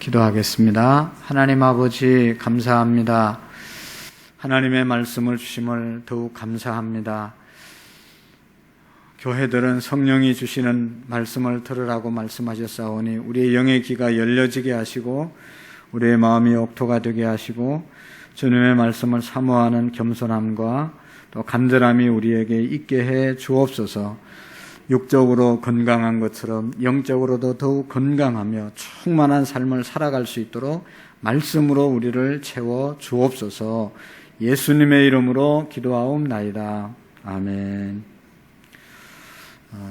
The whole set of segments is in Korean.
기도하겠습니다. 하나님 아버지 감사합니다. 하나님의 말씀을 주심을 더욱 감사합니다. 교회들은 성령이 주시는 말씀을 들으라고 말씀하셨사오니 우리의 영의 귀가 열려지게 하시고 우리의 마음이 옥토가 되게 하시고 주님의 말씀을 사모하는 겸손함과 또 간절함이 우리에게 있게 해 주옵소서. 육적으로 건강한 것처럼 영적으로도 더욱 건강하며 충만한 삶을 살아갈 수 있도록 말씀으로 우리를 채워 주옵소서. 예수님의 이름으로 기도하옵나이다. 아멘.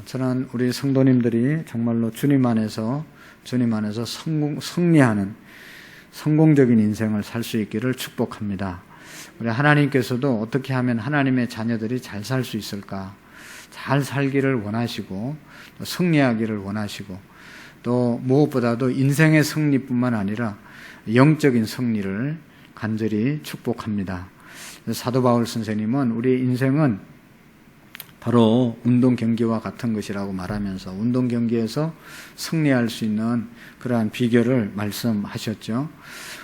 저는 우리 성도님들이 정말로 주님 안에서 승리하는 성공적인 인생을 살 수 있기를 축복합니다. 우리 하나님께서도 어떻게 하면 하나님의 자녀들이 잘 살 수 있을까? 잘 살기를 원하시고 또 승리하기를 원하시고 또 무엇보다도 인생의 승리뿐만 아니라 영적인 승리를 간절히 축복합니다. 사도 바울 선생님은 우리의 인생은 바로 운동 경기와 같은 것이라고 말하면서 운동 경기에서 승리할 수 있는 그러한 비결을 말씀하셨죠.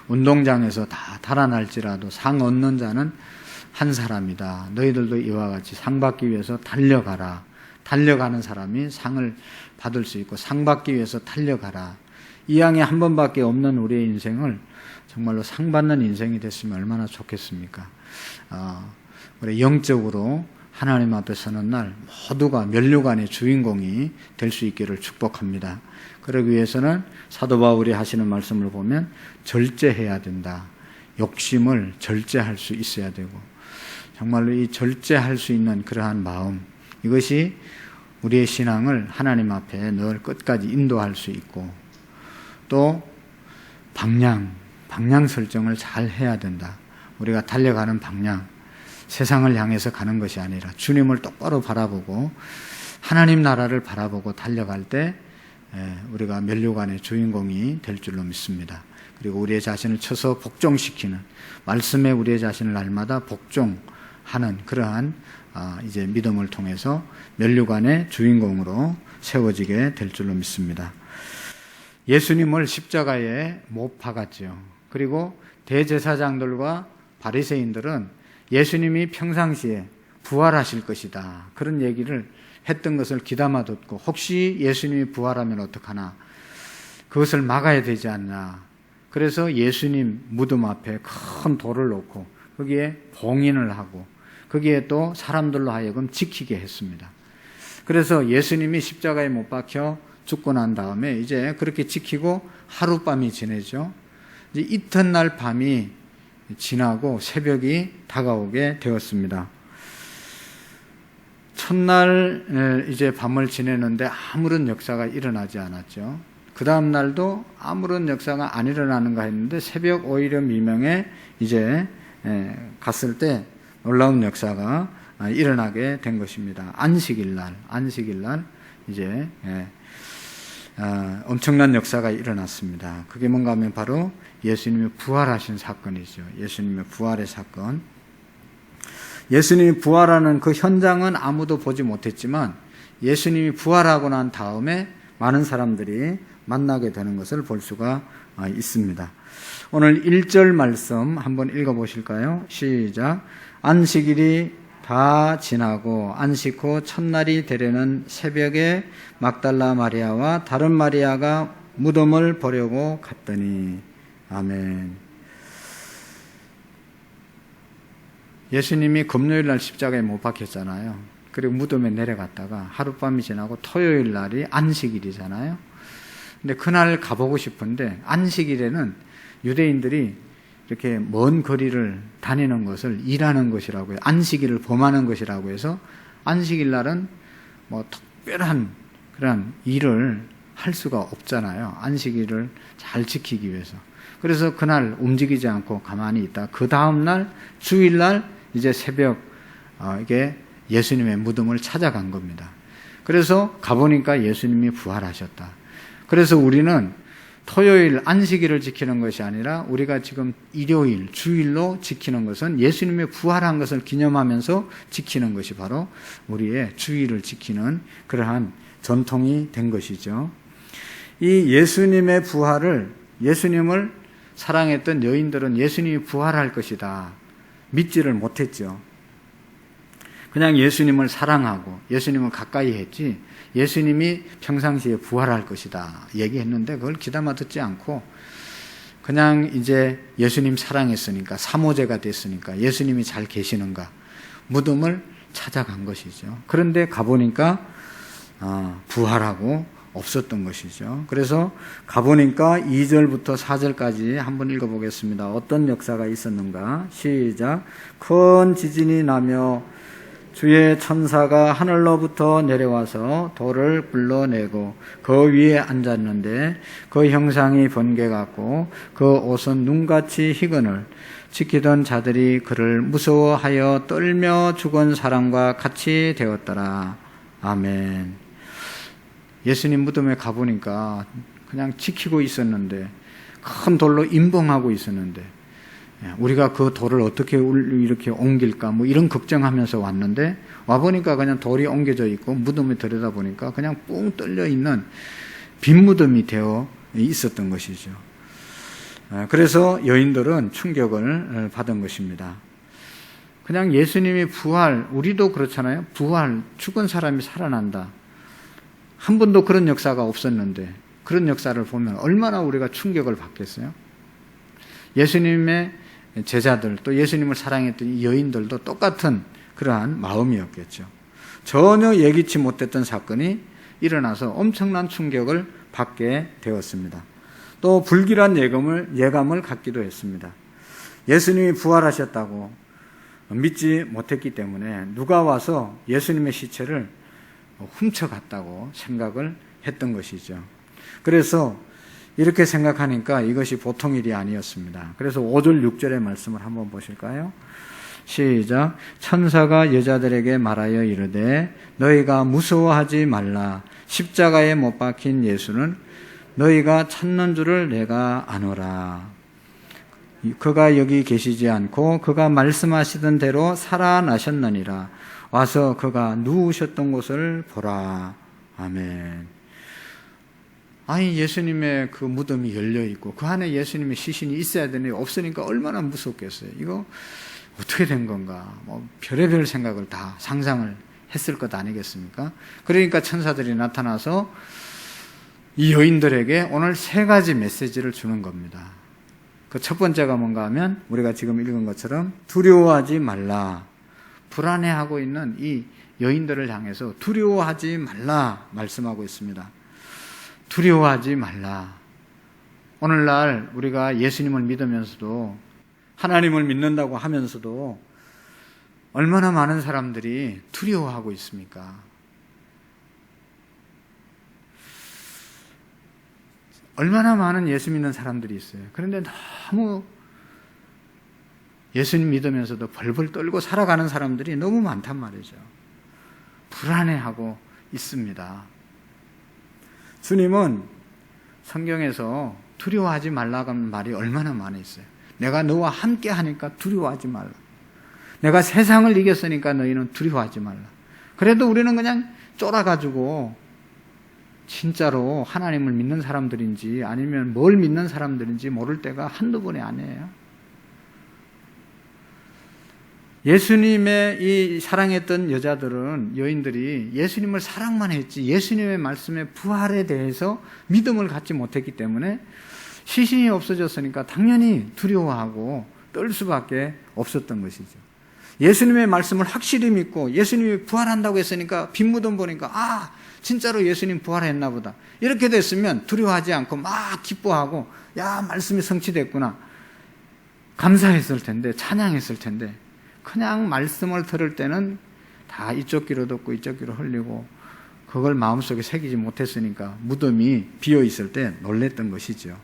운동장에서 다 달아날지라도 상 얻는 자는 한 사람이다. 너희들도 이와 같이 상 받기 위해서 달려가라. 달려가는 사람이 상을 받을 수 있고 상 받기 위해서 달려가라. 이왕에 한 번밖에 없는 우리의 인생을 정말로 상 받는 인생이 됐으면 얼마나 좋겠습니까? 우리 영적으로 하나님 앞에 서는 날 모두가 면류관의 주인공이 될 수 있기를 축복합니다. 그러기 위해서는 사도 바울이 하시는 말씀을 보면 절제해야 된다. 욕심을 절제할 수 있어야 되고 정말로 이 절제할 수 있는 그러한 마음, 이것이 우리의 신앙을 하나님 앞에 늘 끝까지 인도할 수 있고 또 방향 설정을 잘 해야 된다. 우리가 달려가는 방향, 세상을 향해서 가는 것이 아니라 주님을 똑바로 바라보고 하나님 나라를 바라보고 달려갈 때 우리가 면류관의 주인공이 될 줄로 믿습니다. 그리고 우리의 자신을 쳐서 복종시키는, 말씀에 우리의 자신을 날마다 복종하는 그러한 이제 믿음을 통해서 면류관의 주인공으로 세워지게 될 줄로 믿습니다. 예수님을 십자가에 못 박았죠. 그리고 대제사장들과 바리새인들은 예수님이 평상시에 부활하실 것이다, 그런 얘기를 했던 것을 귀담아 듣고 혹시 예수님이 부활하면 어떡하나, 그것을 막아야 되지 않나. 그래서 예수님 무덤 앞에 큰 돌을 놓고 거기에 봉인을 하고 거기에 또 사람들로 하여금 지키게 했습니다. 그래서 예수님이 십자가에 못 박혀 죽고 난 다음에 이제 그렇게 지키고 하룻밤이 지내죠. 이제 이튿날 밤이 지나고 새벽이 다가오게 되었습니다. 첫날 이제 밤을 지내는데 아무런 역사가 일어나지 않았죠. 그 다음 날도 아무런 역사가 안 일어나는가 했는데 새벽 오히려 미명에 이제 갔을 때 놀라운 역사가 일어나게 된 것입니다. 안식일 날 이제 엄청난 역사가 일어났습니다. 그게 뭔가 하면 바로 예수님이 부활하신 사건이죠. 예수님의 부활의 사건. 예수님이 부활하는 그 현장은 아무도 보지 못했지만 예수님이 부활하고 난 다음에 많은 사람들이 만나게 되는 것을 볼 수가 있습니다. 오늘 1절 말씀 한번 읽어보실까요? 시작. 안식일이 다 지나고 안식 후 첫날이 되려는 새벽에 막달라 마리아와 다른 마리아가 무덤을 보려고 갔더니. 아멘. 예수님이 금요일 날 십자가에 못 박혔잖아요. 그리고 무덤에 내려갔다가 하룻밤이 지나고 토요일 날이 안식일이잖아요. 근데 그날 가보고 싶은데 안식일에는 유대인들이 이렇게 먼 거리를 다니는 것을 일하는 것이라고 해요. 안식일을 범하는 것이라고 해서 안식일 날은 뭐 특별한 그런 일을 할 수가 없잖아요. 안식일을 잘 지키기 위해서. 그래서 그날 움직이지 않고 가만히 있다. 그 다음날 주일날 이제 새벽 이게 예수님의 무덤을 찾아간 겁니다. 그래서 가보니까 예수님이 부활하셨다. 그래서 우리는 토요일 안식일을 지키는 것이 아니라 우리가 지금 일요일, 주일로 지키는 것은 예수님의 부활한 것을 기념하면서 지키는 것이 바로 우리의 주일을 지키는 그러한 전통이 된 것이죠. 이 예수님의 부활을 예수님을 사랑했던 여인들은 예수님이 부활할 것이다 믿지를 못했죠. 그냥 예수님을 사랑하고 예수님을 가까이 했지 예수님이 평상시에 부활할 것이다 얘기했는데 그걸 귀담아 듣지 않고 그냥 이제 예수님 사랑했으니까 사모제가 됐으니까 예수님이 잘 계시는가 무덤을 찾아간 것이죠. 그런데 가보니까 부활하고 없었던 것이죠. 그래서 가보니까 2절부터 4절까지 한번 읽어보겠습니다. 어떤 역사가 있었는가? 시작. 큰 지진이 나며 주의 천사가 하늘로부터 내려와서 돌을 굴러내고 그 위에 앉았는데 그 형상이 번개 같고 그 옷은 눈같이 희건을 지키던 자들이 그를 무서워하여 떨며 죽은 사람과 같이 되었더라. 아멘. 예수님 무덤에 가보니까 그냥 지키고 있었는데 큰 돌로 임봉하고 있었는데 우리가 그 돌을 어떻게 이렇게 옮길까 뭐 이런 걱정하면서 왔는데 와보니까 그냥 돌이 옮겨져 있고 무덤에 들여다보니까 그냥 뿡 뚫려 있는 빈 무덤이 되어 있었던 것이죠. 그래서 여인들은 충격을 받은 것입니다. 그냥 예수님이 부활, 우리도 그렇잖아요. 부활, 죽은 사람이 살아난다. 한 번도 그런 역사가 없었는데 그런 역사를 보면 얼마나 우리가 충격을 받겠어요? 예수님의 제자들 또 예수님을 사랑했던 이 여인들도 똑같은 그러한 마음이었겠죠. 전혀 예기치 못했던 사건이 일어나서 엄청난 충격을 받게 되었습니다. 또 불길한 예감을 갖기도 했습니다. 예수님이 부활하셨다고 믿지 못했기 때문에 누가 와서 예수님의 시체를 훔쳐갔다고 생각을 했던 것이죠. 그래서 이렇게 생각하니까 이것이 보통 일이 아니었습니다. 그래서 5절 6절의 말씀을 한번 보실까요? 시작. 천사가 여자들에게 말하여 이르되 너희가 무서워하지 말라. 십자가에 못 박힌 예수는 너희가 찾는 줄을 내가 아노라. 그가 여기 계시지 않고 그가 말씀하시던 대로 살아나셨느니라. 와서 그가 누우셨던 곳을 보라. 아멘. 아니 예수님의 그 무덤이 열려 있고 그 안에 예수님의 시신이 있어야 되는데 없으니까 얼마나 무섭겠어요. 이거 어떻게 된 건가? 뭐 별의별 생각을 다 상상을 했을 것 아니겠습니까? 그러니까 천사들이 나타나서 이 여인들에게 오늘 3가지 메시지를 주는 겁니다. 그 첫 번째가 뭔가 하면 우리가 지금 읽은 것처럼 두려워하지 말라. 불안해하고 있는 이 여인들을 향해서 두려워하지 말라 말씀하고 있습니다. 두려워하지 말라. 오늘날 우리가 예수님을 믿으면서도 하나님을 믿는다고 하면서도 얼마나 많은 사람들이 두려워하고 있습니까? 얼마나 많은 예수 믿는 사람들이 있어요. 그런데 너무 예수님 믿으면서도 벌벌 떨고 살아가는 사람들이 너무 많단 말이죠. 불안해하고 있습니다. 주님은 성경에서 두려워하지 말라고 하는 말이 얼마나 많이 있어요. 내가 너와 함께 하니까 두려워하지 말라. 내가 세상을 이겼으니까 너희는 두려워하지 말라. 그래도 우리는 그냥 쫄아가지고 진짜로 하나님을 믿는 사람들인지 아니면 뭘 믿는 사람들인지 모를 때가 한두 번이 아니에요. 예수님의 이 사랑했던 여자들은, 여인들이 예수님을 사랑만 했지 예수님의 말씀의 부활에 대해서 믿음을 갖지 못했기 때문에 시신이 없어졌으니까 당연히 두려워하고 떨 수밖에 없었던 것이죠. 예수님의 말씀을 확실히 믿고 예수님이 부활한다고 했으니까 빈 무덤 보니까 진짜로 예수님 부활했나 보다. 이렇게 됐으면 두려워하지 않고 막 기뻐하고 말씀이 성취됐구나. 감사했을 텐데, 찬양했을 텐데 그냥 말씀을 들을 때는 다 이쪽 귀로 듣고 이쪽 귀로 흘리고 그걸 마음속에 새기지 못했으니까 무덤이 비어있을 때 놀랬던 것이죠.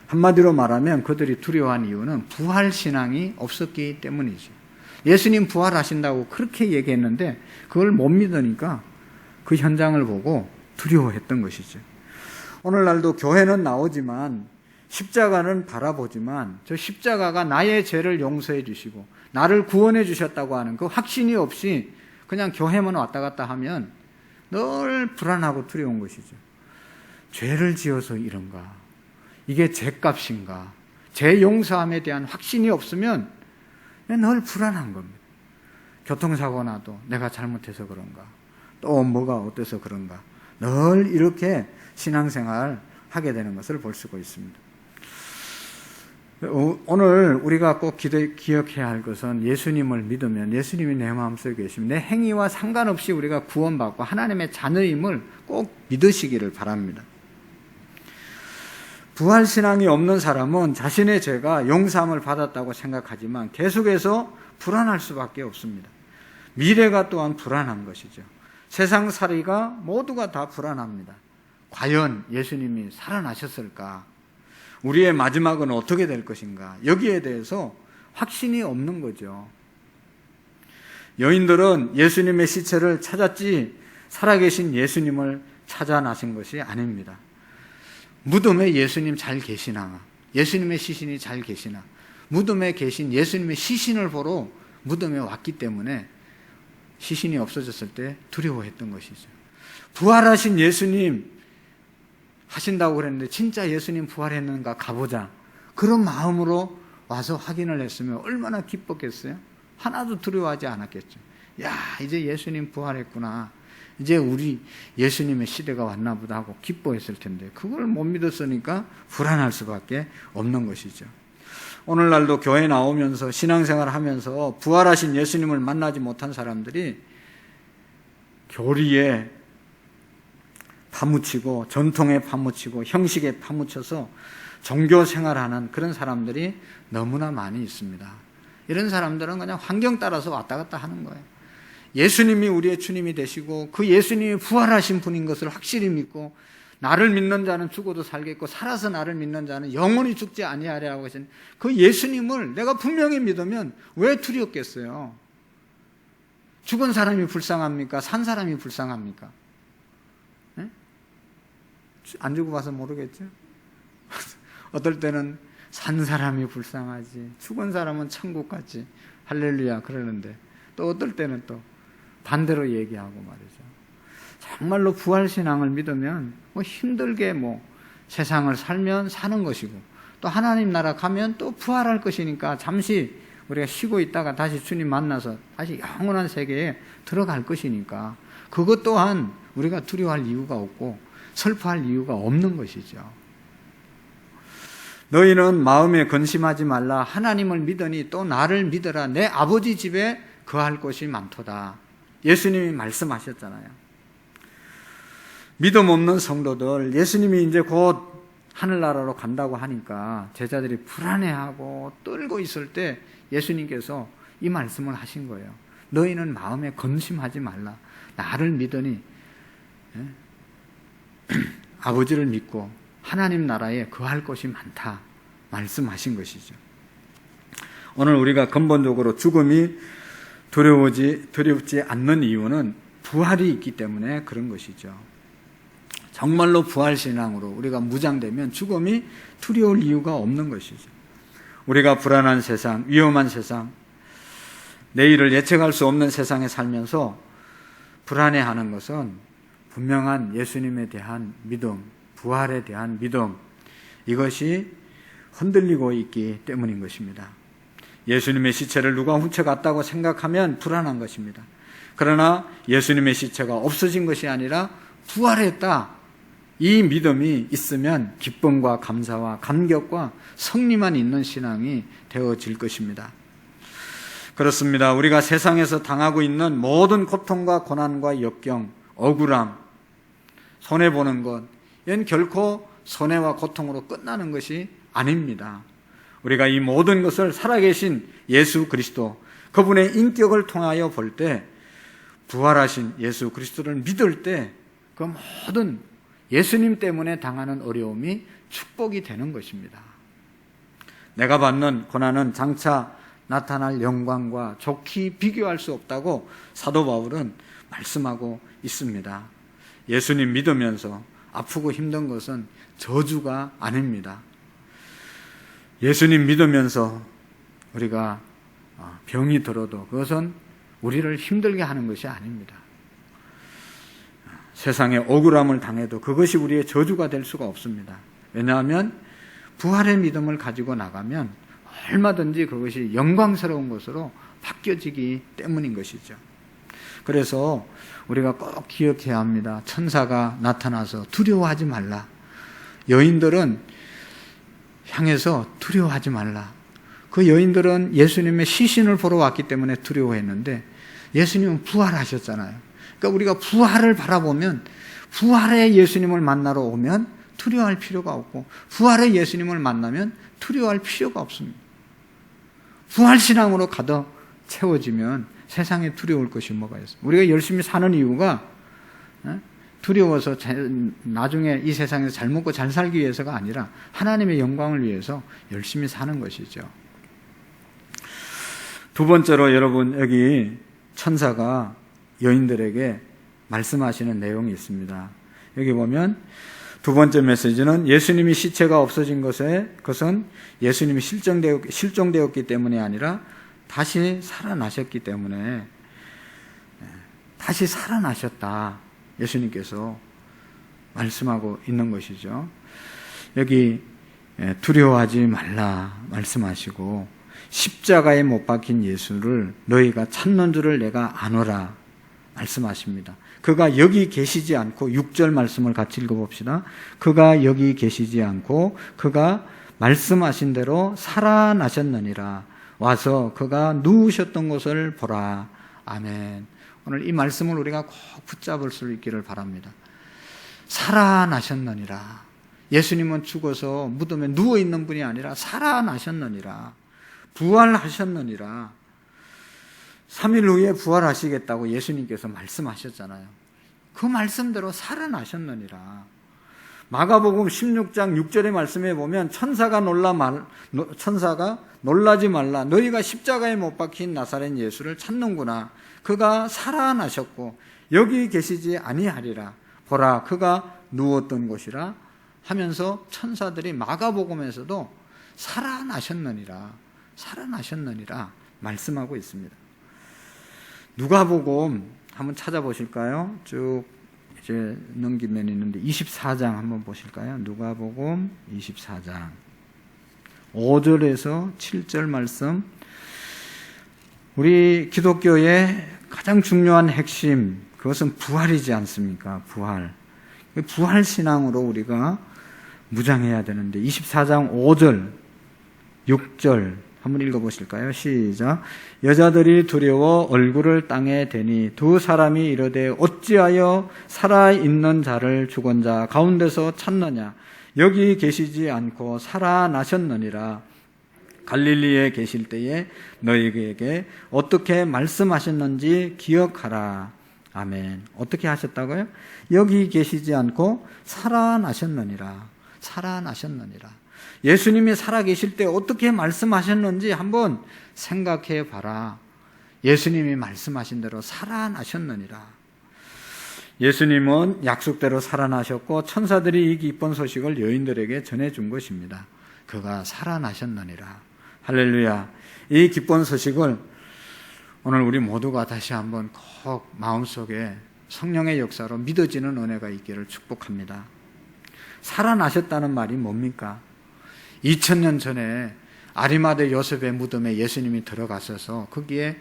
한마디로 말하면 그들이 두려워한 이유는 부활신앙이 없었기 때문이죠. 예수님 부활하신다고 그렇게 얘기했는데 그걸 못 믿으니까 그 현장을 보고 두려워했던 것이죠. 오늘날도 교회는 나오지만 십자가는 바라보지만 저 십자가가 나의 죄를 용서해 주시고 나를 구원해 주셨다고 하는 그 확신이 없이 그냥 교회만 왔다 갔다 하면 늘 불안하고 두려운 것이죠. 죄를 지어서 이런가? 이게 죄값인가? 죄 용서함에 대한 확신이 없으면 늘 불안한 겁니다. 교통사고 나도 내가 잘못해서 그런가? 또 뭐가 어때서 그런가? 늘 이렇게 신앙생활 하게 되는 것을 볼 수가 있습니다. 오늘 우리가 꼭 기억해야 할 것은 예수님을 믿으면 예수님이 내 마음속에 계시면 내 행위와 상관없이 우리가 구원받고 하나님의 자녀임을 꼭 믿으시기를 바랍니다. 부활신앙이 없는 사람은 자신의 죄가 용서함을 받았다고 생각하지만 계속해서 불안할 수밖에 없습니다. 미래가 또한 불안한 것이죠. 세상살이가 모두가 다 불안합니다. 과연 예수님이 살아나셨을까? 우리의 마지막은 어떻게 될 것인가? 여기에 대해서 확신이 없는 거죠. 여인들은 예수님의 시체를 찾았지 살아계신 예수님을 찾아 나신 것이 아닙니다. 무덤에 예수님 잘 계시나? 예수님의 시신이 잘 계시나? 무덤에 계신 예수님의 시신을 보러 무덤에 왔기 때문에 시신이 없어졌을 때 두려워했던 것이죠. 부활하신 예수님 하신다고 그랬는데 진짜 예수님 부활했는가 가보자. 그런 마음으로 와서 확인을 했으면 얼마나 기뻤겠어요? 하나도 두려워하지 않았겠죠. 야, 이제 예수님 부활했구나. 이제 우리 예수님의 시대가 왔나 보다 하고 기뻐했을 텐데 그걸 못 믿었으니까 불안할 수밖에 없는 것이죠. 오늘날도 교회 나오면서 신앙생활 하면서 부활하신 예수님을 만나지 못한 사람들이 교리에 파묻히고 전통에 파묻히고 형식에 파묻혀서 종교 생활하는 그런 사람들이 너무나 많이 있습니다. 이런 사람들은 그냥 환경 따라서 왔다 갔다 하는 거예요. 예수님이 우리의 주님이 되시고 그 예수님이 부활하신 분인 것을 확실히 믿고 나를 믿는 자는 죽어도 살겠고 살아서 나를 믿는 자는 영원히 죽지 아니하리라고 하신 그 예수님을 내가 분명히 믿으면 왜 두렵겠어요? 죽은 사람이 불쌍합니까? 산 사람이 불쌍합니까? 네? 안 죽어 봐서 모르겠죠? 어떨 때는 산 사람이 불쌍하지 죽은 사람은 천국 갔지 할렐루야 그러는데 또 어떨 때는 또 반대로 얘기하고 말이죠. 정말로 부활신앙을 믿으면 힘들게 세상을 살면 사는 것이고 또 하나님 나라 가면 또 부활할 것이니까 잠시 우리가 쉬고 있다가 다시 주님 만나서 다시 영원한 세계에 들어갈 것이니까 그것 또한 우리가 두려워할 이유가 없고 슬퍼할 이유가 없는 것이죠. 너희는 마음에 근심하지 말라. 하나님을 믿으니 또 나를 믿어라. 내 아버지 집에 거할 곳이 많도다. 예수님이 말씀하셨잖아요. 믿음 없는 성도들, 예수님이 이제 곧 하늘나라로 간다고 하니까 제자들이 불안해하고 떨고 있을 때 예수님께서 이 말씀을 하신 거예요. 너희는 마음에 근심하지 말라. 나를 믿으니 아버지를 믿고 하나님 나라에 거할 곳이 많다 말씀하신 것이죠. 오늘 우리가 근본적으로 죽음이 두렵지 않는 이유는 부활이 있기 때문에 그런 것이죠. 정말로 부활신앙으로 우리가 무장되면 죽음이 두려울 이유가 없는 것이죠. 우리가 불안한 세상, 위험한 세상, 내일을 예측할 수 없는 세상에 살면서 불안해하는 것은 분명한 예수님에 대한 믿음, 부활에 대한 믿음, 이것이 흔들리고 있기 때문인 것입니다. 예수님의 시체를 누가 훔쳐갔다고 생각하면 불안한 것입니다. 그러나 예수님의 시체가 없어진 것이 아니라 부활했다. 이 믿음이 있으면 기쁨과 감사와 감격과 성리만 있는 신앙이 되어질 것입니다. 그렇습니다. 우리가 세상에서 당하고 있는 모든 고통과 고난과 역경, 억울함, 손해보는 것, 이건 결코 손해와 고통으로 끝나는 것이 아닙니다. 우리가 이 모든 것을 살아계신 예수 그리스도, 그분의 인격을 통하여 볼 때, 부활하신 예수 그리스도를 믿을 때 그 모든 예수님 때문에 당하는 어려움이 축복이 되는 것입니다. 내가 받는 고난은 장차 나타날 영광과 좋게 비교할 수 없다고 사도 바울은 말씀하고 있습니다. 예수님 믿으면서 아프고 힘든 것은 저주가 아닙니다. 예수님 믿으면서 우리가 병이 들어도 그것은 우리를 힘들게 하는 것이 아닙니다. 세상에 억울함을 당해도 그것이 우리의 저주가 될 수가 없습니다. 왜냐하면 부활의 믿음을 가지고 나가면 얼마든지 그것이 영광스러운 것으로 바뀌어지기 때문인 것이죠. 그래서 우리가 꼭 기억해야 합니다. 천사가 나타나서 두려워하지 말라. 여인들은 향해서 두려워하지 말라. 그 여인들은 예수님의 시신을 보러 왔기 때문에 두려워했는데 예수님은 부활하셨잖아요. 그러니까 우리가 부활을 바라보면, 부활의 예수님을 만나러 오면 두려워할 필요가 없고, 부활의 예수님을 만나면 두려워할 필요가 없습니다. 부활신앙으로 가득 채워지면 세상에 두려울 것이 뭐가 있어요? 우리가 열심히 사는 이유가 두려워서 나중에 이 세상에서 잘 먹고 잘 살기 위해서가 아니라 하나님의 영광을 위해서 열심히 사는 것이죠. 두 번째로 여러분, 여기 천사가 여인들에게 말씀하시는 내용이 있습니다. 여기 보면 두 번째 메시지는 예수님이 시체가 없어진 것은 예수님이 실종되었기 때문이 아니라 다시 살아나셨기 때문에, 다시 살아나셨다, 예수님께서 말씀하고 있는 것이죠. 여기 두려워하지 말라 말씀하시고, 십자가에 못 박힌 예수를 너희가 찾는 줄을 내가 아노라 말씀하십니다. 그가 여기 계시지 않고, 6절 말씀을 같이 읽어봅시다. 그가 여기 계시지 않고 그가 말씀하신 대로 살아나셨느니라. 와서 그가 누우셨던 곳을 보라. 아멘. 오늘 이 말씀을 우리가 꼭 붙잡을 수 있기를 바랍니다. 살아나셨느니라. 예수님은 죽어서 무덤에 누워있는 분이 아니라 살아나셨느니라. 부활하셨느니라. 3일 후에 부활하시겠다고 예수님께서 말씀하셨잖아요. 그 말씀대로 살아나셨느니라. 마가복음 16장 6절의 말씀에 보면 천사가 놀라지 말라. 너희가 십자가에 못 박힌 나사렛 예수를 찾는구나. 그가 살아나셨고 여기 계시지 아니하리라. 보라, 그가 누웠던 곳이라 하면서 천사들이 마가복음에서도 살아나셨느니라 말씀하고 있습니다. 누가복음 한번 찾아보실까요? 쭉 이제 넘기면 있는데 24장 한번 보실까요? 누가복음 24장 5절에서 7절 말씀. 우리 기독교의 가장 중요한 핵심, 그것은 부활이지 않습니까? 부활 신앙으로 우리가 무장해야 되는데 24장 5절 6절 한번 읽어보실까요? 시작. 여자들이 두려워 얼굴을 땅에 대니 두 사람이 이르되 어찌하여 살아있는 자를 죽은 자 가운데서 찾느냐? 여기 계시지 않고 살아나셨느니라. 갈릴리에 계실 때에 너희에게 어떻게 말씀하셨는지 기억하라. 아멘. 어떻게 하셨다고요? 여기 계시지 않고 살아나셨느니라. 예수님이 살아계실 때 어떻게 말씀하셨는지 한번 생각해 봐라. 예수님이 말씀하신 대로 살아나셨느니라. 예수님은 약속대로 살아나셨고 천사들이 이 기쁜 소식을 여인들에게 전해준 것입니다. 그가 살아나셨느니라. 할렐루야. 이 기쁜 소식을 오늘 우리 모두가 다시 한번 꼭 마음속에 성령의 역사로 믿어지는 은혜가 있기를 축복합니다. 살아나셨다는 말이 뭡니까? 2000년 전에 아리마대 요셉의 무덤에 예수님이 들어가셔서 거기에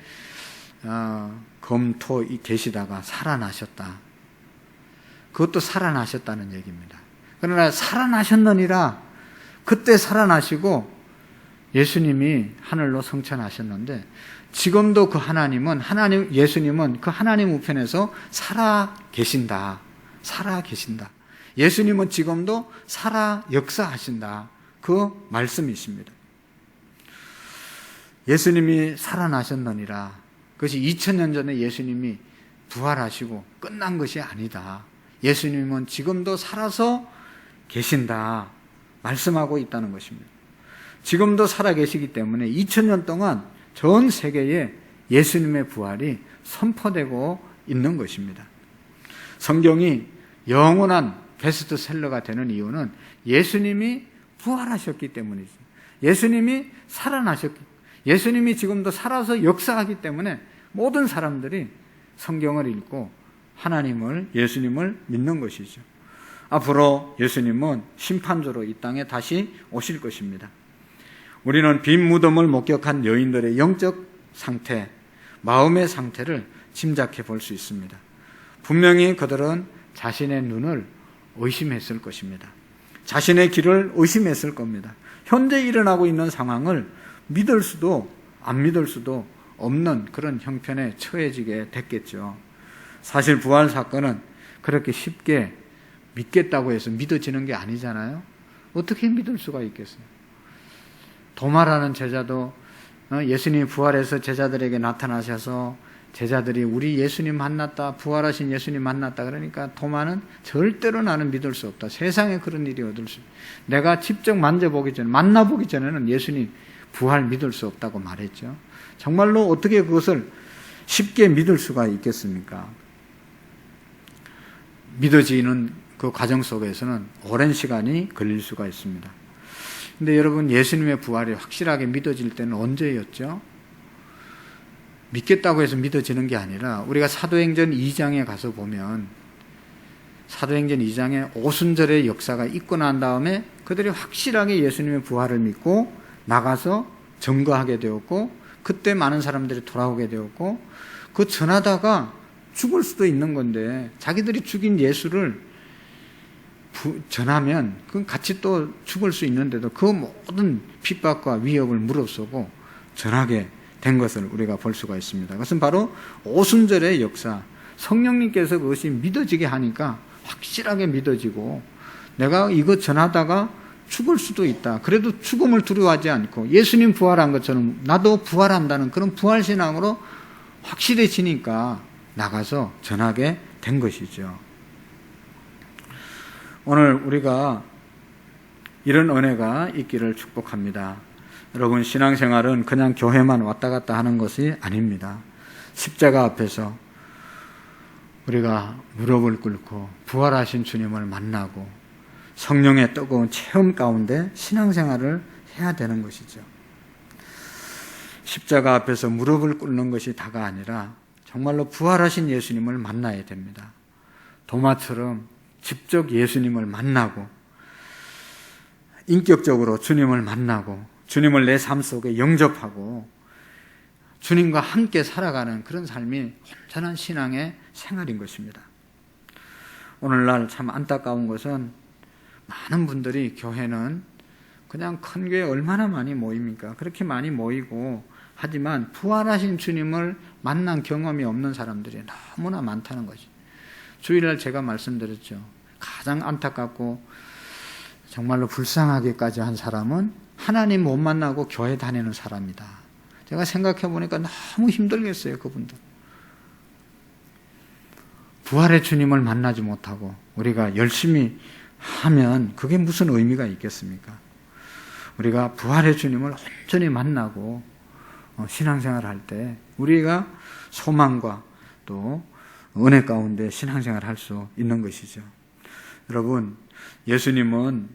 검토 계시다가 살아나셨다. 그것도 살아나셨다는 얘기입니다. 그러나 살아나셨느니라, 그때 살아나시고 예수님이 하늘로 승천하셨는데 지금도 그 예수님은 그 하나님 우편에서 살아 계신다. 예수님은 지금도 살아 역사하신다. 그 말씀이십니다. 예수님이 살아나셨느니라. 그것이 2000년 전에 예수님이 부활하시고 끝난 것이 아니다. 예수님은 지금도 살아서 계신다. 말씀하고 있다는 것입니다. 지금도 살아계시기 때문에 2000년 동안 전 세계에 예수님의 부활이 선포되고 있는 것입니다. 성경이 영원한 베스트셀러가 되는 이유는 예수님이 부활하셨기 때문이죠. 예수님이 예수님이 지금도 살아서 역사하기 때문에 모든 사람들이 성경을 읽고 예수님을 믿는 것이죠. 앞으로 예수님은 심판주로 이 땅에 다시 오실 것입니다. 우리는 빈 무덤을 목격한 여인들의 영적 상태, 마음의 상태를 짐작해 볼 수 있습니다. 분명히 그들은 자신의 눈을 의심했을 것입니다. 자신의 길을 의심했을 겁니다. 현재 일어나고 있는 상황을 믿을 수도 안 믿을 수도 없는 그런 형편에 처해지게 됐겠죠. 사실 부활 사건은 그렇게 쉽게 믿겠다고 해서 믿어지는 게 아니잖아요. 어떻게 믿을 수가 있겠어요? 도마라는 제자도 예수님이 부활해서 제자들에게 나타나셔서 제자들이 우리 예수님 만났다, 부활하신 예수님 만났다 그러니까 도마는 절대로 나는 믿을 수 없다. 세상에 그런 일이 얻을 수, 내가 직접 만져보기 전에, 만나보기 전에는 예수님 부활 믿을 수 없다고 말했죠. 정말로 어떻게 그것을 쉽게 믿을 수가 있겠습니까? 믿어지는 그 과정 속에서는 오랜 시간이 걸릴 수가 있습니다. 근데 여러분, 예수님의 부활이 확실하게 믿어질 때는 언제였죠? 믿겠다고 해서 믿어지는 게 아니라 우리가 사도행전 2장에 가서 보면 사도행전 2장에 오순절의 역사가 있고 난 다음에 그들이 확실하게 예수님의 부활을 믿고 나가서 증거하게 되었고 그때 많은 사람들이 돌아오게 되었고 그 전하다가 죽을 수도 있는 건데 자기들이 죽인 예수를 전하면 그건 같이 또 죽을 수 있는데도 그 모든 핍박과 위협을 무릅쓰고 전하게 된 것을 우리가 볼 수가 있습니다. 그것은 바로 오순절의 역사, 성령님께서 그것이 믿어지게 하니까 확실하게 믿어지고 내가 이거 전하다가 죽을 수도 있다. 그래도 죽음을 두려워하지 않고 예수님 부활한 것처럼 나도 부활한다는 그런 부활신앙으로 확실해지니까 나가서 전하게 된 것이죠. 오늘 우리가 이런 은혜가 있기를 축복합니다. 여러분, 신앙생활은 그냥 교회만 왔다 갔다 하는 것이 아닙니다. 십자가 앞에서 우리가 무릎을 꿇고 부활하신 주님을 만나고 성령의 뜨거운 체험 가운데 신앙생활을 해야 되는 것이죠. 십자가 앞에서 무릎을 꿇는 것이 다가 아니라 정말로 부활하신 예수님을 만나야 됩니다. 도마처럼 직접 예수님을 만나고 인격적으로 주님을 만나고 주님을 내 삶 속에 영접하고 주님과 함께 살아가는 그런 삶이 온전한 신앙의 생활인 것입니다. 오늘날 참 안타까운 것은 많은 분들이 교회는 그냥 큰 교회 얼마나 많이 모입니까? 그렇게 많이 모이고 하지만 부활하신 주님을 만난 경험이 없는 사람들이 너무나 많다는 거죠. 주일날 제가 말씀드렸죠. 가장 안타깝고 정말로 불쌍하게까지 한 사람은 하나님 못 만나고 교회 다니는 사람이다. 제가 생각해 보니까 너무 힘들겠어요, 그분들. 부활의 주님을 만나지 못하고 우리가 열심히 하면 그게 무슨 의미가 있겠습니까? 우리가 부활의 주님을 온전히 만나고 신앙생활을 할 때 우리가 소망과 또 은혜 가운데 신앙생활을 할 수 있는 것이죠. 여러분, 예수님은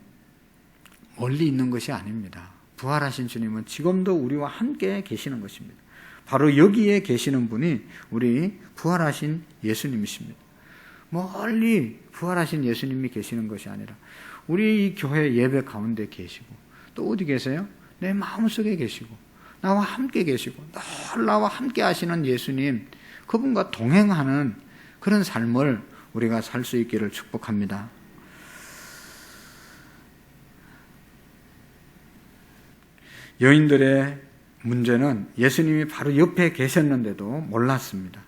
멀리 있는 것이 아닙니다. 부활하신 주님은 지금도 우리와 함께 계시는 것입니다. 바로 여기에 계시는 분이 우리 부활하신 예수님이십니다. 멀리 부활하신 예수님이 계시는 것이 아니라 우리 이 교회 예배 가운데 계시고 또 어디 계세요? 내 마음속에 계시고 나와 함께 계시고 늘 나와 함께 하시는 예수님, 그분과 동행하는 그런 삶을 우리가 살 수 있기를 축복합니다. 여인들의 문제는 예수님이 바로 옆에 계셨는데도 몰랐습니다.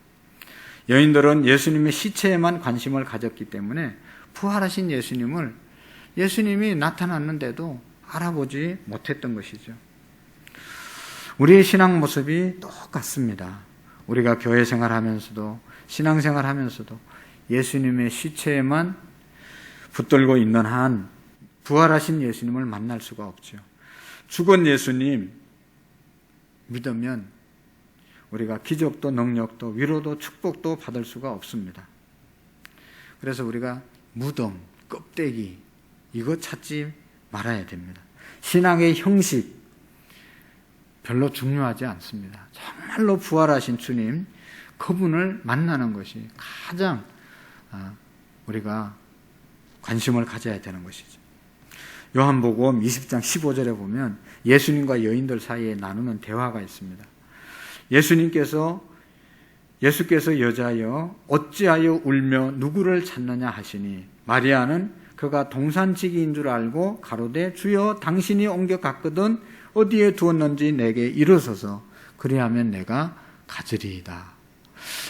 여인들은 예수님의 시체에만 관심을 가졌기 때문에 부활하신 예수님이 나타났는데도 알아보지 못했던 것이죠. 우리의 신앙 모습이 똑같습니다. 우리가 교회 생활하면서도 신앙생활하면서도 예수님의 시체에만 붙들고 있는 한 부활하신 예수님을 만날 수가 없죠. 죽은 예수님 믿으면 우리가 기적도 능력도 위로도 축복도 받을 수가 없습니다. 그래서 우리가 무덤, 껍데기 이거 찾지 말아야 됩니다. 신앙의 형식 별로 중요하지 않습니다. 정말로 부활하신 주님, 그분을 만나는 것이 가장 우리가 관심을 가져야 되는 것이죠. 요한복음 20장 15절에 보면 예수님과 여인들 사이에 나누는 대화가 있습니다. 예수께서 여자여 어찌하여 울며 누구를 찾느냐 하시니 마리아는 그가 동산지기인 줄 알고 가로되 주여 당신이 옮겨 갔거든 어디에 두었는지 내게 이르소서 그리하면 내가 가지리이다.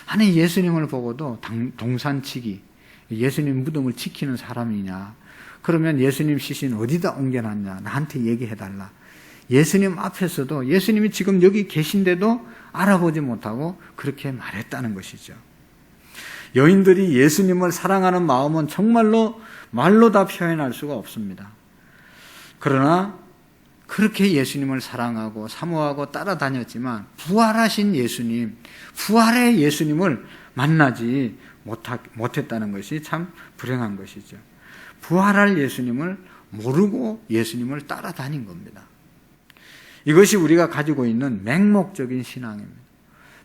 아니 예수님을 보고도 동산지기 예수님 무덤을 지키는 사람이냐, 그러면 예수님 시신 어디다 옮겨놨냐 나한테 얘기해달라. 예수님 앞에서도 예수님이 지금 여기 계신데도 알아보지 못하고 그렇게 말했다는 것이죠. 여인들이 예수님을 사랑하는 마음은 정말로 말로 다 표현할 수가 없습니다. 그러나 그렇게 예수님을 사랑하고 사모하고 따라다녔지만 부활하신 예수님, 부활의 예수님을 만나지 못했다는 것이 참 불행한 것이죠. 부활할 예수님을 모르고 예수님을 따라다닌 겁니다. 이것이 우리가 가지고 있는 맹목적인 신앙입니다.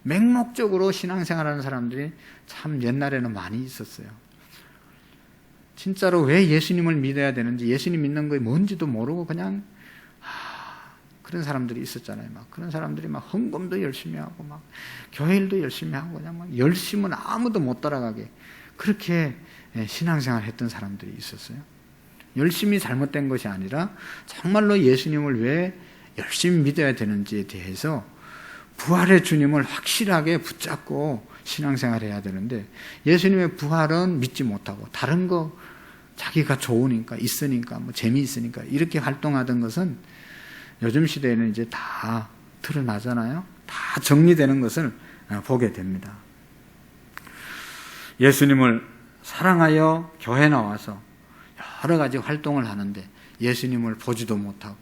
맹목적으로 신앙생활하는 사람들이 참 옛날에는 많이 있었어요. 진짜로 왜 예수님을 믿어야 되는지, 예수님 믿는 게 뭔지도 모르고 그냥 그런 사람들이 있었잖아요. 막 그런 사람들이 막 헌금도 열심히 하고 막 교회 일도 열심히 하고 그냥 막 열심은 아무도 못 따라가게 그렇게 신앙생활 했던 사람들이 있었어요. 열심히 잘못된 것이 아니라 정말로 예수님을 왜 열심히 믿어야 되는지에 대해서 부활의 주님을 확실하게 붙잡고 신앙생활 해야 되는데 예수님의 부활은 믿지 못하고 다른 거 자기가 좋으니까 있으니까 뭐 재미있으니까 이렇게 활동하던 것은 요즘 시대에는 이제 다 드러나잖아요. 다 정리되는 것을 보게 됩니다. 예수님을 사랑하여 교회 나와서 여러 가지 활동을 하는데 예수님을 보지도 못하고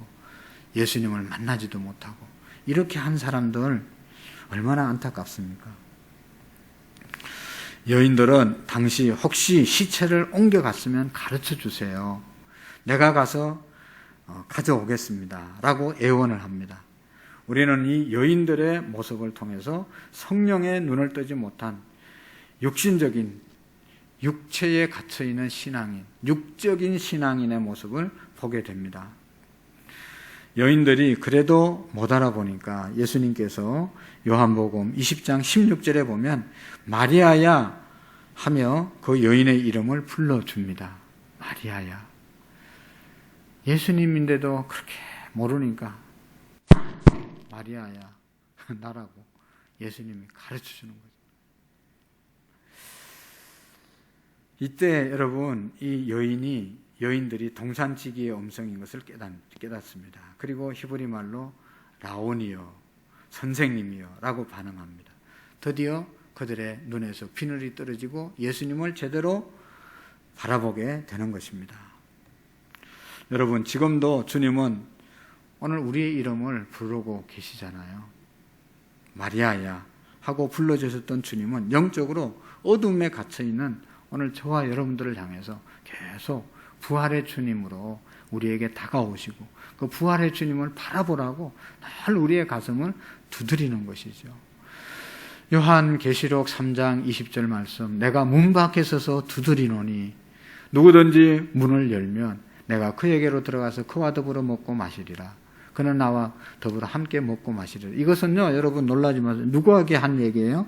예수님을 만나지도 못하고 이렇게 한 사람들 얼마나 안타깝습니까? 여인들은 당시 혹시 시체를 옮겨갔으면 가르쳐 주세요. 내가 가서 가져오겠습니다. 라고 애원을 합니다. 우리는 이 여인들의 모습을 통해서 성령의 눈을 뜨지 못한 육신적인 육체에 갇혀있는 신앙인, 육적인 신앙인의 모습을 보게 됩니다. 여인들이 그래도 못 알아보니까 예수님께서 요한복음 20장 16절에 보면 마리아야 하며 그 여인의 이름을 불러줍니다. 마리아야. 예수님인데도 그렇게 모르니까 마리아야 나라고 예수님이 가르쳐주는 거죠. 이때 여러분 이 여인들이 동산지기의 음성인 것을 깨닫습니다. 그리고 히브리 말로 라오니여 선생님이여 라고 반응합니다. 드디어 그들의 눈에서 비늘이 떨어지고 예수님을 제대로 바라보게 되는 것입니다. 여러분 지금도 주님은 오늘 우리의 이름을 부르고 계시잖아요. 마리아야 하고 불러주셨던 주님은 영적으로 어둠에 갇혀있는 오늘 저와 여러분들을 향해서 계속 부활의 주님으로 우리에게 다가오시고 그 부활의 주님을 바라보라고 늘 우리의 가슴을 두드리는 것이죠. 요한계시록 3장 20절 말씀, 내가 문 밖에 서서 두드리노니 누구든지 문을 열면 내가 그에게로 들어가서 그와 더불어 먹고 마시리라. 그는 나와 더불어 함께 먹고 마시리라. 이것은요 여러분 놀라지 마세요. 누구에게 한 얘기예요?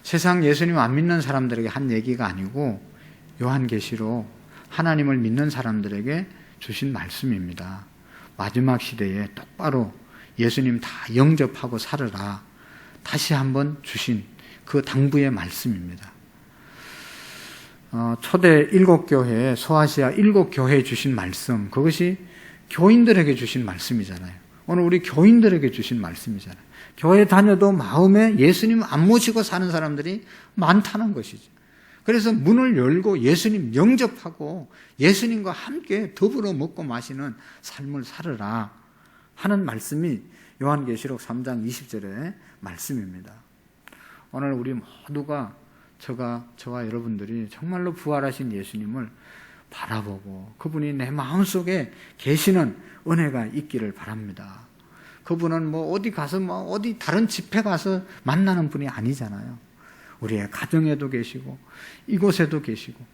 세상 예수님 안 믿는 사람들에게 한 얘기가 아니고 요한계시록 하나님을 믿는 사람들에게 주신 말씀입니다. 마지막 시대에 똑바로 예수님 다 영접하고 살으라 다시 한번 주신 그 당부의 말씀입니다. 초대 7교회, 소아시아 7교회에 주신 말씀, 그것이 교인들에게 주신 말씀이잖아요. 오늘 우리 교인들에게 주신 말씀이잖아요. 교회 다녀도 마음에 예수님 안 모시고 사는 사람들이 많다는 것이죠. 그래서 문을 열고 예수님 영접하고 예수님과 함께 더불어 먹고 마시는 삶을 살으라 하는 말씀이 요한계시록 3장 20절의 말씀입니다. 오늘 우리 모두가 저와 여러분들이 정말로 부활하신 예수님을 바라보고 그분이 내 마음속에 계시는 은혜가 있기를 바랍니다. 그분은 어디 가서 어디 다른 집회 가서 만나는 분이 아니잖아요. 우리의 가정에도 계시고 이곳에도 계시고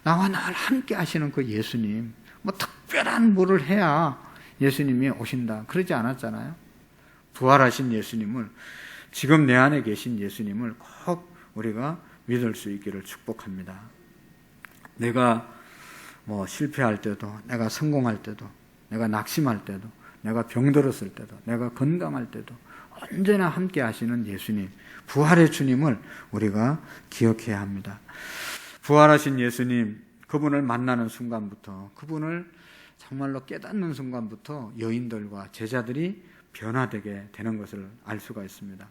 나와 늘 함께 하시는 그 예수님, 뭐 특별한 뭐를 해야 예수님이 오신다 그러지 않았잖아요. 부활하신 예수님을, 지금 내 안에 계신 예수님을 꼭 우리가 믿을 수 있기를 축복합니다. 내가 뭐 실패할 때도, 내가 성공할 때도, 내가 낙심할 때도, 내가 병들었을 때도, 내가 건강할 때도 언제나 함께 하시는 예수님, 부활의 주님을 우리가 기억해야 합니다. 부활하신 예수님, 그분을 만나는 순간부터, 그분을 정말로 깨닫는 순간부터 여인들과 제자들이 변화되게 되는 것을 알 수가 있습니다.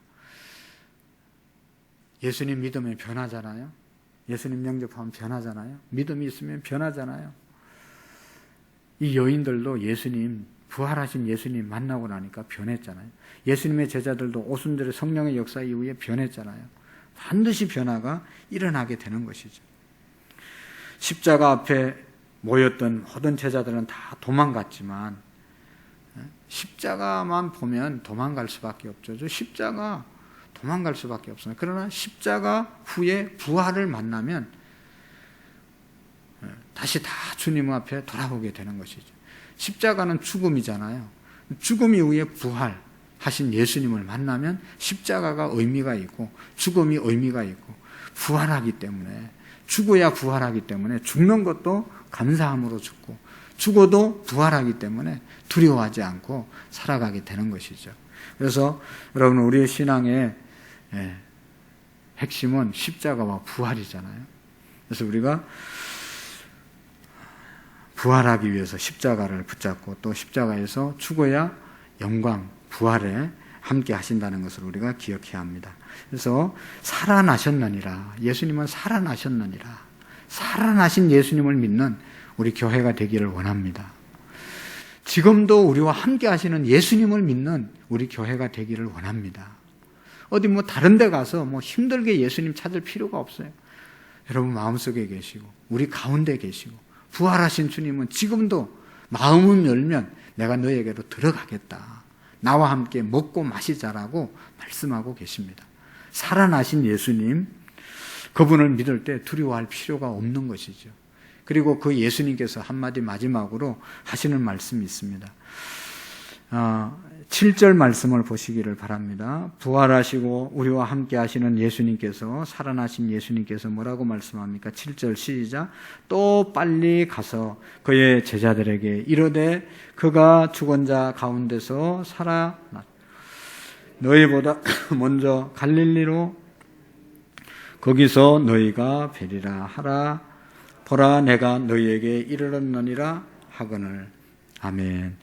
예수님 믿으면 변하잖아요. 예수님 영접하면 변하잖아요. 믿음이 있으면 변하잖아요. 이 여인들도 예수님, 부활하신 예수님 만나고 나니까 변했잖아요. 예수님의 제자들도 오순절의 성령의 역사 이후에 변했잖아요. 반드시 변화가 일어나게 되는 것이죠. 십자가 앞에 모였던 모든 제자들은 다 도망갔지만 십자가만 보면 도망갈 수밖에 없죠. 저 십자가 도망갈 수밖에 없어요. 그러나 십자가 후에 부활을 만나면 다시 다 주님 앞에 돌아오게 되는 것이죠. 십자가는 죽음이잖아요. 죽음 이후에 부활하신 예수님을 만나면 십자가가 의미가 있고 죽음이 의미가 있고 부활하기 때문에, 죽어야 부활하기 때문에 죽는 것도 감사함으로 죽고 죽어도 부활하기 때문에 두려워하지 않고 살아가게 되는 것이죠. 그래서 여러분, 우리의 신앙의 핵심은 십자가와 부활이잖아요. 그래서 우리가 부활하기 위해서 십자가를 붙잡고 또 십자가에서 죽어야 영광, 부활에 함께 하신다는 것을 우리가 기억해야 합니다. 그래서 살아나셨느니라, 예수님은 살아나셨느니라, 살아나신 예수님을 믿는 우리 교회가 되기를 원합니다. 지금도 우리와 함께 하시는 예수님을 믿는 우리 교회가 되기를 원합니다. 어디 뭐 다른 데 가서 뭐 힘들게 예수님 찾을 필요가 없어요. 여러분 마음속에 계시고 우리 가운데 계시고 부활하신 주님은 지금도 마음을 열면 내가 너에게로 들어가겠다, 나와 함께 먹고 마시자라고 말씀하고 계십니다. 살아나신 예수님, 그분을 믿을 때 두려워할 필요가 없는 것이죠. 그리고 그 예수님께서 한마디 마지막으로 하시는 말씀이 있습니다. 7절 말씀을 보시기를 바랍니다. 부활하시고 우리와 함께 하시는 예수님께서, 살아나신 예수님께서 뭐라고 말씀합니까? 7절 시작. 또 빨리 가서 그의 제자들에게 이르되 그가 죽은 자 가운데서 살아났 너희보다 먼저 갈릴리로 거기서 너희가 뵈리라 하라. 보라, 내가 너희에게 이르렀느니라 하거늘. 아멘.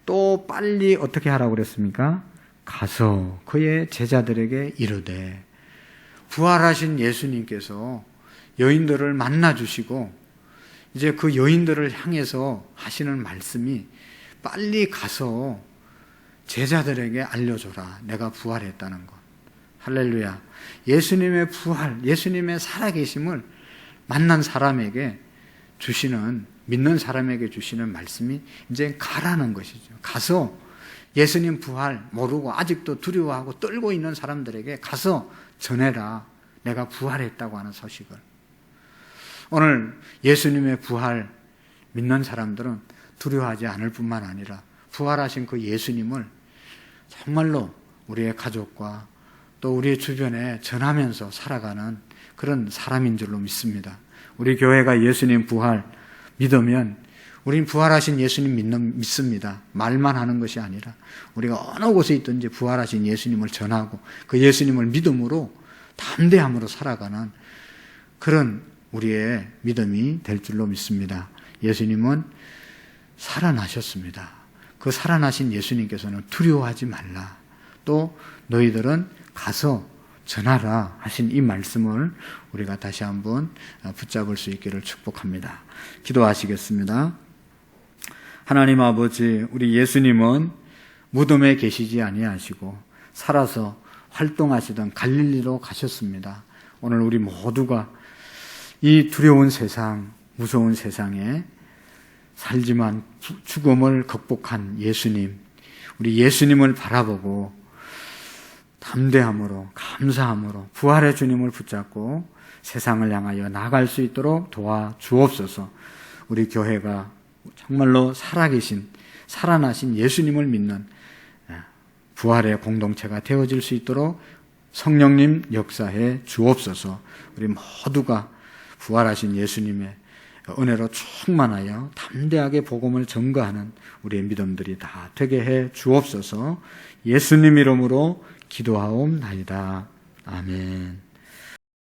또 빨리 어떻게 하라고 그랬습니까? 가서 그의 제자들에게 이르되, 부활하신 예수님께서 여인들을 만나주시고 이제 그 여인들을 향해서 하시는 말씀이 빨리 가서 제자들에게 알려줘라, 내가 부활했다는 것. 할렐루야. 예수님의 부활, 예수님의 살아계심을 만난 사람에게 주시는, 믿는 사람에게 주시는 말씀이 이제 가라는 것이죠. 가서 예수님 부활 모르고 아직도 두려워하고 떨고 있는 사람들에게 가서 전해라, 내가 부활했다고 하는 소식을. 오늘 예수님의 부활 믿는 사람들은 두려워하지 않을 뿐만 아니라 부활하신 그 예수님을 정말로 우리의 가족과 또 우리의 주변에 전하면서 살아가는 그런 사람인 줄로 믿습니다. 우리 교회가 예수님 부활 믿으면 우린 부활하신 예수님 믿습니다. 말만 하는 것이 아니라 우리가 어느 곳에 있든지 부활하신 예수님을 전하고 그 예수님을 믿음으로 담대함으로 살아가는 그런 우리의 믿음이 될 줄로 믿습니다. 예수님은 살아나셨습니다. 그 살아나신 예수님께서는 두려워하지 말라, 또 너희들은 가서 전하라 하신 이 말씀을 우리가 다시 한번 붙잡을 수 있기를 축복합니다. 기도하시겠습니다. 하나님 아버지, 우리 예수님은 무덤에 계시지 아니하시고 살아서 활동하시던 갈릴리로 가셨습니다. 오늘 우리 모두가 이 두려운 세상, 무서운 세상에 살지만 죽음을 극복한 예수님, 우리 예수님을 바라보고 담대함으로, 감사함으로 부활의 주님을 붙잡고 세상을 향하여 나갈 수 있도록 도와주옵소서. 우리 교회가 정말로 살아계신, 살아나신 예수님을 믿는 부활의 공동체가 되어질 수 있도록 성령님 역사해 주옵소서. 우리 모두가 부활하신 예수님의 은혜로 충만하여 담대하게 복음을 전거하는 우리의 믿음들이 다 되게 해 주옵소서. 예수님 이름으로 기도하옵나이다. 아멘.